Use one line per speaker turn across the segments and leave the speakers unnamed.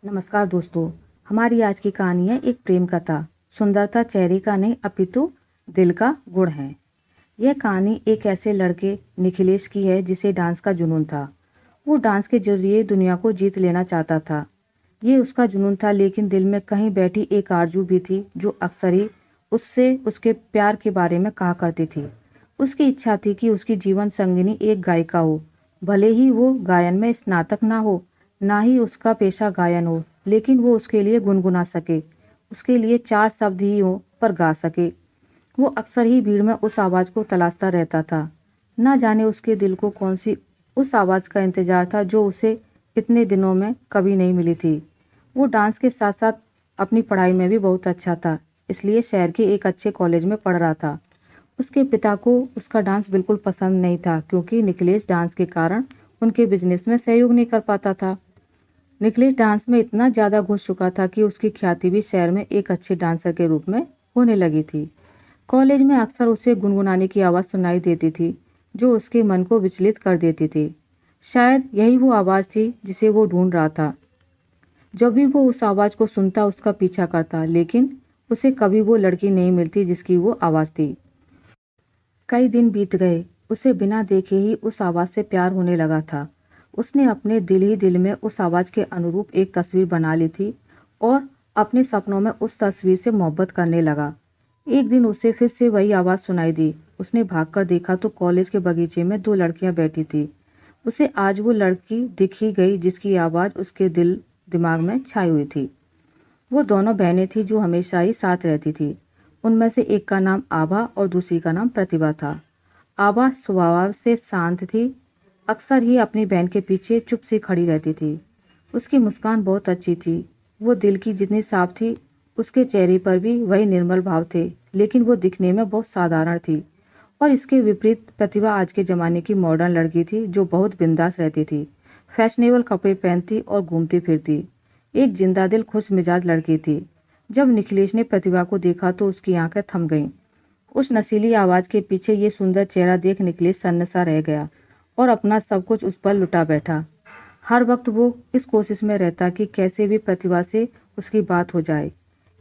नमस्कार दोस्तों। हमारी आज की कहानी है एक प्रेम कथा। सुंदरता चेहरे का नहीं अपितु दिल का गुण है। यह कहानी एक ऐसे लड़के निखिलेश की है जिसे डांस का जुनून था। वो डांस के जरिए दुनिया को जीत लेना चाहता था। ये उसका जुनून था, लेकिन दिल में कहीं बैठी एक आरजू भी थी जो अक्सर ही उससे उसके प्यार के बारे में कहा करती थी। उसकी इच्छा थी कि उसकी जीवन संगिनी एक गायिका हो। भले ही वो गायन में स्नातक ना हो, ना ही उसका पेशा गायन हो, लेकिन वो उसके लिए गुनगुना सके, उसके लिए चार शब्द ही हो पर गा सके। वो अक्सर ही भीड़ में उस आवाज़ को तलाशता रहता था। ना जाने उसके दिल को कौन सी उस आवाज़ का इंतज़ार था जो उसे इतने दिनों में कभी नहीं मिली थी। वो डांस के साथ साथ अपनी पढ़ाई में भी बहुत अच्छा था, इसलिए शहर के एक अच्छे कॉलेज में पढ़ रहा था। उसके पिता को उसका डांस बिल्कुल पसंद नहीं था, क्योंकि निखिलेश डांस के कारण उनके बिजनेस में सहयोग नहीं कर पाता था। निखिलेश डांस में इतना ज़्यादा घुस चुका था कि उसकी ख्याति भी शहर में एक अच्छे डांसर के रूप में होने लगी थी। कॉलेज में अक्सर उसे गुनगुनाने की आवाज़ सुनाई देती थी, जो उसके मन को विचलित कर देती थी। शायद यही वो आवाज़ थी जिसे वो ढूंढ रहा था। जब भी वो उस आवाज़ को सुनता उसका पीछा करता, लेकिन उसे कभी वो लड़की नहीं मिलती जिसकी वो आवाज़ थी। कई दिन बीत गए, उसे बिना देखे ही उस आवाज़ से प्यार होने लगा था। उसने अपने दिल ही दिल में उस आवाज़ के अनुरूप एक तस्वीर बना ली थी और अपने सपनों में उस तस्वीर से मोहब्बत करने लगा। एक दिन उसे फिर से वही आवाज़ सुनाई दी। उसने भागकर देखा तो कॉलेज के बगीचे में दो लड़कियां बैठी थी। उसे आज वो लड़की दिख ही गई जिसकी आवाज़ उसके दिल दिमाग में छाई हुई थी। वो दोनों बहनें थीं जो हमेशा ही साथ रहती थीं। उनमें से एक का नाम आभा और दूसरी का नाम प्रतिभा था। आभा स्वभाव से शांत थी, अक्सर ही अपनी बहन के पीछे चुप सी खड़ी रहती थी। उसकी मुस्कान बहुत अच्छी थी, वो दिल की जितनी साफ थी। उसके चेहरे पर भी वही निर्मल भाव थे, लेकिन वो दिखने में बहुत साधारण थी। और इसके विपरीत प्रतिभा आज के ज़माने की मॉडर्न लड़की थी जो बहुत बिंदास रहती थी, फैशनेबल कपड़े पहनती और घूमती फिरती। एक जिंदा दिल खुश मिजाज लड़की थी। जब निखिलेश ने प्रतिभा को देखा तो उसकी आंखें थम गईं। उस नशीली आवाज़ के पीछे ये सुंदर चेहरा देख निखिलेश सन्नसा रह गया और अपना सब कुछ उस पर लुटा बैठा। हर वक्त वो इस कोशिश में रहता कि कैसे भी प्रतिभा से उसकी बात हो जाए।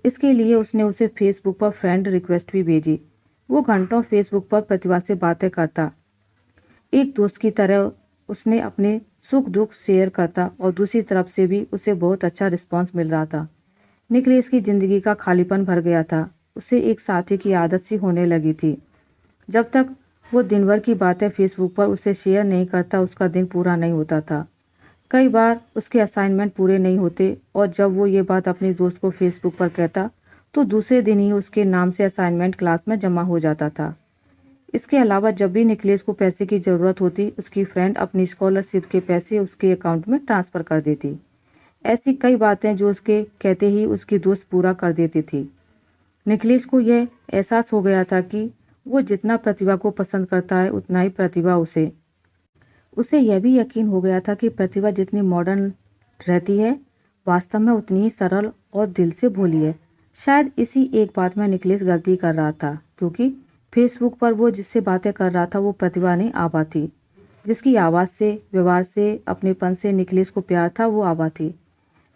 इसके लिए उसने उसे फेसबुक पर फ्रेंड रिक्वेस्ट भी भेजी। वो घंटों फेसबुक पर प्रतिभा से बातें करता, एक दोस्त की तरह उसने अपने सुख दुख शेयर करता और दूसरी तरफ से भी उसे बहुत अच्छा रिस्पांस मिल रहा था। निखिलेश की ज़िंदगी का खालीपन भर गया था। उसे एक साथी की आदत सी होने लगी थी। जब तक वो दिन भर की बातें फेसबुक पर उसे शेयर नहीं करता, उसका दिन पूरा नहीं होता था। कई बार उसके असाइनमेंट पूरे नहीं होते और जब वो ये बात अपने दोस्त को फेसबुक पर कहता तो दूसरे दिन ही उसके नाम से असाइनमेंट क्लास में जमा हो जाता था। इसके अलावा जब भी निखिलेश को पैसे की ज़रूरत होती, उसकी फ्रेंड अपनी स्कॉलरशिप के पैसे उसके अकाउंट में ट्रांसफ़र कर देती। ऐसी कई बातें जो उसके कहते ही उसकी दोस्त पूरा कर देती थी। निखिलेश को यह एहसास हो गया था कि वो जितना प्रतिभा को पसंद करता है, उतना ही प्रतिभा उसे। उसे यह भी यकीन हो गया था कि प्रतिभा जितनी मॉडर्न रहती है, वास्तव में उतनी ही सरल और दिल से भोली है। शायद इसी एक बात में निखिलेश गलती कर रहा था, क्योंकि फेसबुक पर वो जिससे बातें कर रहा था वो प्रतिभा नहीं, आभा थी। जिसकी आवाज़ से, व्यवहार से, अपनेपन से निखिलेश को प्यार था, वो आभा थी।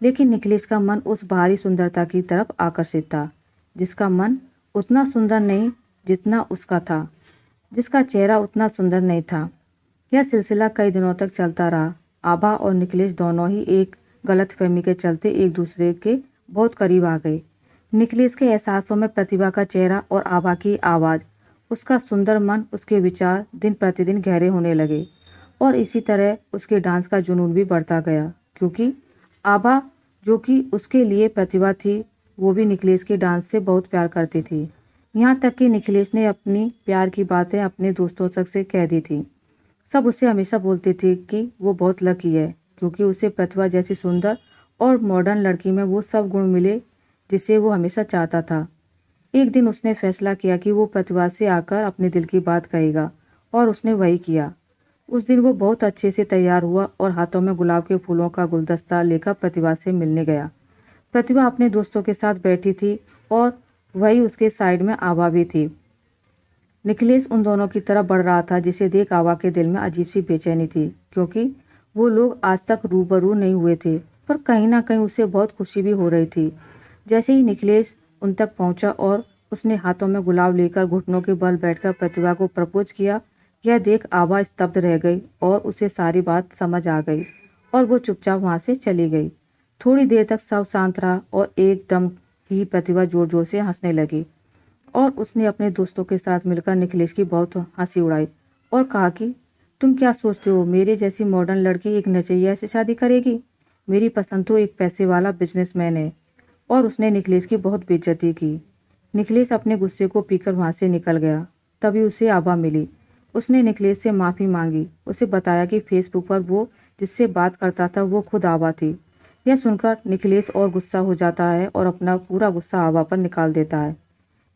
लेकिन निखिलेश का मन उस बाहरी सुंदरता की तरफ आकर्षित था, जिसका मन उतना सुंदर नहीं जितना उसका था, जिसका चेहरा उतना सुंदर नहीं था। यह सिलसिला कई दिनों तक चलता रहा। आभा और निखिलेश दोनों ही एक गलतफहमी के चलते एक दूसरे के बहुत करीब आ गए। निखिलेश के एहसासों में प्रतिभा का चेहरा और आभा की आवाज़, उसका सुंदर मन, उसके विचार दिन प्रतिदिन गहरे होने लगे। और इसी तरह उसके डांस का जुनून भी बढ़ता गया, क्योंकि आभा, जो कि उसके लिए प्रतिभा थी, वो भी निखिलेश के डांस से बहुत प्यार करती थी। यहाँ तक कि निखिलेश ने अपनी प्यार की बातें अपने दोस्तों तक से कह दी थी। सब उससे हमेशा बोलते थे कि वो बहुत लकी है, क्योंकि उसे प्रतिभा जैसी सुंदर और मॉडर्न लड़की में वो सब गुण मिले जिसे वो हमेशा चाहता था। एक दिन उसने फैसला किया कि वो प्रतिभा से आकर अपने दिल की बात कहेगा, और उसने वही किया। उस दिन वो बहुत अच्छे से तैयार हुआ और हाथों में गुलाब के फूलों का गुलदस्ता लेकर प्रतिभा से मिलने गया। प्रतिभा अपने दोस्तों के साथ बैठी थी और वही उसके साइड में आभा भी थी। निखिलेश उन दोनों की तरफ बढ़ रहा था, जिसे देख आभा के दिल में अजीब सी बेचैनी थी, क्योंकि वो लोग आज तक रूबरू नहीं हुए थे। पर कहीं ना कहीं उसे बहुत खुशी भी हो रही थी। जैसे ही निखिलेश उन तक पहुंचा और उसने हाथों में गुलाब लेकर घुटनों के बल बैठकर प्रतिभा को प्रपोज किया, यह देख आभा स्तब्ध रह गई और उसे सारी बात समझ आ गई और वो चुपचाप वहां से चली गई। थोड़ी देर तक सब शांत रहा और एकदम ही प्रतिभा जोर जोर से हंसने लगी और उसने अपने दोस्तों के साथ मिलकर निखिलेश की बहुत हंसी उड़ाई और कहा कि तुम क्या सोचते हो, मेरे जैसी मॉडर्न लड़की एक नचैया से शादी करेगी? मेरी पसंद तो एक पैसे वाला बिजनेसमैन है। और उसने निखिलेश की बहुत बेइज्जती की। निखिलेश अपने गुस्से को पीकर वहां से निकल गया। तभी उसे आभा मिली। उसने निखिलेश से माफ़ी मांगी, उसे बताया कि फेसबुक पर वो जिससे बात करता था वो खुद आभा थी। यह सुनकर निखिलेश और गुस्सा हो जाता है और अपना पूरा गुस्सा आभा पर निकाल देता है।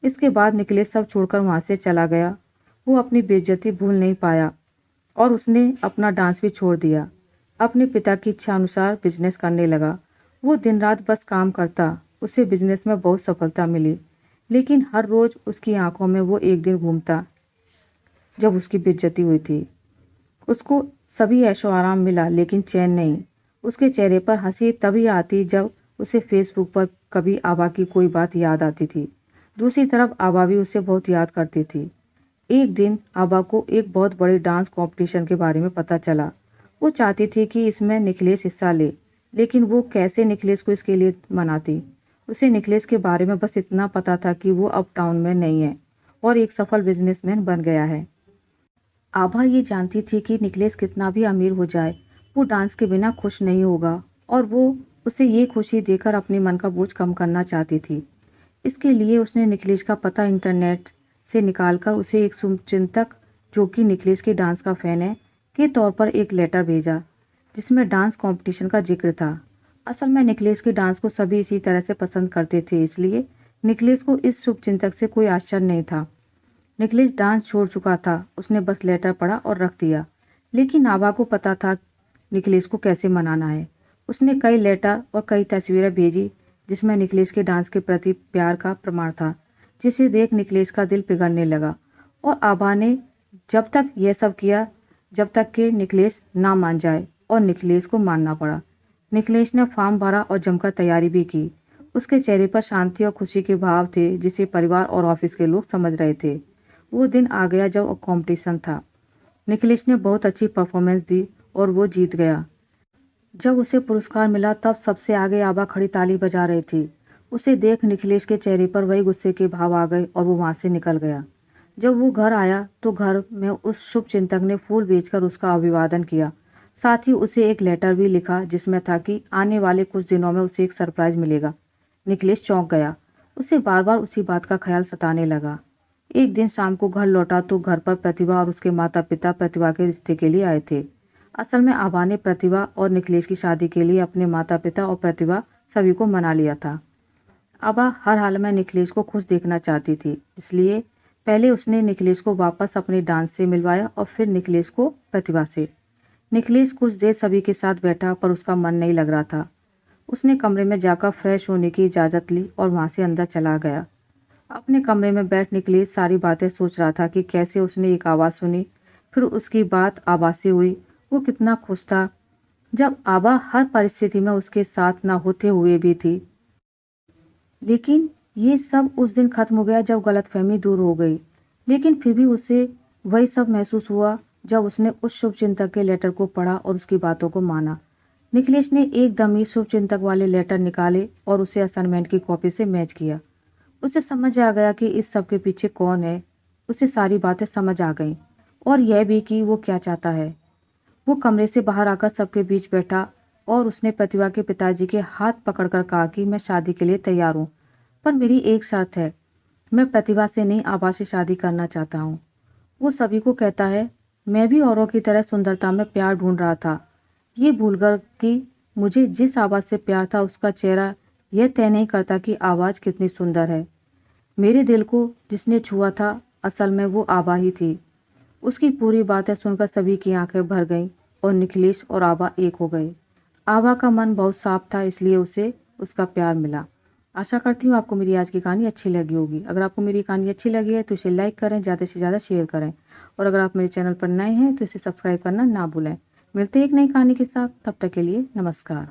इसके बाद निखिलेश सब छोड़कर वहां से चला गया। वो अपनी बेइज्जती भूल नहीं पाया और उसने अपना डांस भी छोड़ दिया। अपने पिता की इच्छा अनुसार बिजनेस करने लगा। वो दिन रात बस काम करता। उसे बिजनेस में बहुत सफलता मिली, लेकिन हर रोज उसकी आंखों में वो एक दिन घूमता जब उसकी बेइज्जती हुई थी। उसको सभी ऐशो आराम मिला, लेकिन चैन नहीं। उसके चेहरे पर हंसी तभी आती जब उसे फेसबुक पर कभी आभा की कोई बात याद आती थी। दूसरी तरफ आभा भी उसे बहुत याद करती थी। एक दिन आभा को एक बहुत बड़े डांस कंपटीशन के बारे में पता चला। वो चाहती थी कि इसमें निखिलेश हिस्सा ले, लेकिन वो कैसे निखिलेश को इसके लिए मनाती। उसे निखिलेश के बारे में बस इतना पता था कि वो अब टाउन में नहीं है और एक सफल बिजनेसमैन बन गया है। आभा ये जानती थी कि निखिलेश कितना भी अमीर हो जाए, वो डांस के बिना खुश नहीं होगा और वो उसे ये खुशी देकर अपने मन का बोझ कम करना चाहती थी। इसके लिए उसने निखिलेश का पता इंटरनेट से निकालकर उसे एक शुभचिंतक, जो कि निखिलेश के डांस का फ़ैन है, के तौर पर एक लेटर भेजा, जिसमें डांस कंपटीशन का जिक्र था। असल में निखिलेश के डांस को सभी इसी तरह से पसंद करते थे, इसलिए निखिलेश को इस शुभचिंतक से कोई आश्चर्य नहीं था। निखिलेश डांस छोड़ चुका था, उसने बस लेटर पढ़ा और रख दिया। लेकिन आभा को पता था निखिलेश को कैसे मनाना है। उसने कई लेटर और कई तस्वीरें भेजी जिसमें निखिलेश के डांस के प्रति प्यार का प्रमाण था, जिसे देख निखिलेश का दिल पिघलने लगा। और आभा ने जब तक यह सब किया जब तक कि निखिलेश ना मान जाए, और निखिलेश को मानना पड़ा। निखिलेश ने फॉर्म भरा और जमकर तैयारी भी की। उसके चेहरे पर शांति और खुशी के भाव थे, जिसे परिवार और ऑफिस के लोग समझ रहे थे। वो दिन आ गया जब कंपटीशन था। निखिलेश ने बहुत अच्छी परफॉर्मेंस दी और वो जीत गया। जब उसे पुरस्कार मिला तब सबसे आगे आभा खड़ी ताली बजा रही थी। उसे देख निखिलेश के चेहरे पर वही गुस्से के भाव आ गए और वो वहां से निकल गया। जब वो घर आया तो घर में उस शुभ चिंतक ने फूल बेचकर उसका अभिवादन किया। साथ ही उसे एक लेटर भी लिखा जिसमें था कि आने वाले कुछ दिनों में उसे एक सरप्राइज मिलेगा। निखिलेश चौंक गया। उसे बार बार उसी बात का ख्याल सताने लगा। एक दिन शाम को घर लौटा तो घर पर प्रतिभा और उसके माता पिता प्रतिभा के रिश्ते के लिए आए थे। असल में आभा ने प्रतिभा और निखिलेश की शादी के लिए अपने माता पिता और प्रतिभा सभी को मना लिया था। आभा हर हाल में निखिलेश को खुश देखना चाहती थी, इसलिए पहले उसने निखिलेश को वापस अपने डांस से मिलवाया और फिर निखिलेश को प्रतिभा से। निखिलेश कुछ देर सभी के साथ बैठा, पर उसका मन नहीं लग रहा था। उसने कमरे में जाकर फ्रेश होने की इजाज़त ली और वहां से अंदर चला गया। अपने कमरे में बैठ निखिलेश सारी बातें सोच रहा था कि कैसे उसने एक आवाज़ सुनी, फिर उसकी बात आभा से हुई। वो कितना खुश था जब आभा हर परिस्थिति में उसके साथ ना होते हुए भी थी। लेकिन ये सब उस दिन खत्म हो गया जब गलतफहमी दूर हो गई। लेकिन फिर भी उसे वही सब महसूस हुआ जब उसने उस शुभचिंतक के लेटर को पढ़ा और उसकी बातों को माना। निखिलेश ने एकदम ही शुभचिंतक वाले लेटर निकाले और उसे असाइनमेंट की कॉपी से मैच किया। उसे समझ आ गया कि इस सब के पीछे कौन है। उसे सारी बातें समझ आ गईं और यह भी कि वो क्या चाहता है। वो कमरे से बाहर आकर सबके बीच बैठा और उसने प्रतिभा के पिताजी के हाथ पकड़कर कहा कि मैं शादी के लिए तैयार हूँ, पर मेरी एक शर्त है। मैं प्रतिभा से नहीं, आभा से शादी करना चाहता हूँ। वो सभी को कहता है, मैं भी औरों की तरह सुंदरता में प्यार ढूंढ रहा था। ये भूलकर कि मुझे जिस आवाज़ से प्यार था उसका चेहरा यह तय नहीं करता कि आवाज़ कितनी सुंदर है। मेरे दिल को जिसने छुआ था असल में वो आभा ही थी। उसकी पूरी बातें सुनकर सभी की आंखें भर गईं और निखिलेश और आभा एक हो गए। आभा का मन बहुत साफ था, इसलिए उसे उसका प्यार मिला। आशा करती हूँ आपको मेरी आज की कहानी अच्छी लगी होगी। अगर आपको मेरी कहानी अच्छी लगी है तो इसे लाइक करें, ज़्यादा से ज़्यादा शेयर करें, और अगर आप मेरे चैनल पर नए हैं तो इसे सब्सक्राइब करना ना भूलें। मिलते हैं एक नई कहानी के साथ, तब तक के लिए नमस्कार।